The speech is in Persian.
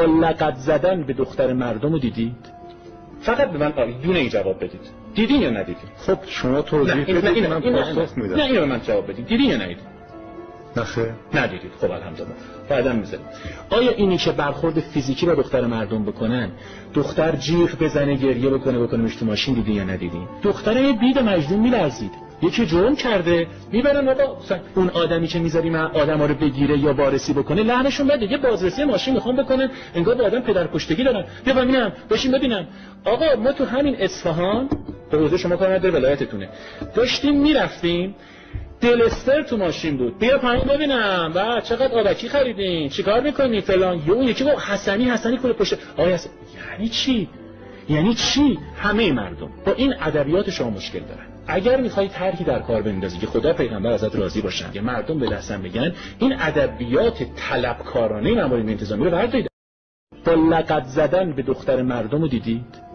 با لقد زدن به دختر مردم رو دیدید؟ فقط به من دونه ای جواب بدید. دیدین یا ندیدین؟ خب شما توضیح بدید من پاسخ میدم. نه اینو به من جواب بدید. دیدین یا ندیدین؟ نخیر. ندیدید. خب الحمدلله. بعدم میذاریم. آیا اینی که برخورد فیزیکی با دختر مردم بکنن، دختر جیغ بزنه گریه بکنه تو ماشین، دیدین یا ندیدین؟ دختر بید مجنون میلرزید. یکی جرم کرده میبرن آقا اون آدمی که میذاریم آدما رو بگیره یا وارسی بکنه لعنشون بده. یه بازرسی ماشین میخوام بکنن انگار به آدم پدرکشتگی دارن. بیا ببینم بشین ببینم. آقا ما تو همین اصفهان به حوزه شما کار نداره ولایتتونه داشتیم میرفتیم دلستر تو ماشین بود. بیا پایین ببینم و چقدر آبکی خریدین چیکار میکنی فلان. اون یکی گفت حسنی کل پشت آقا یعنی چی همه مردم با این ادبیات شما مشکل دارن. اگر میخوای طرحی در کار بندازی که خدا پیغمبر ازت راضی باشن که مردم به دستم بگن، این ادبیات طلبکارانه مامورین انتظامی رو بردارید. با لقد زدن به دختر مردم رو دیدید؟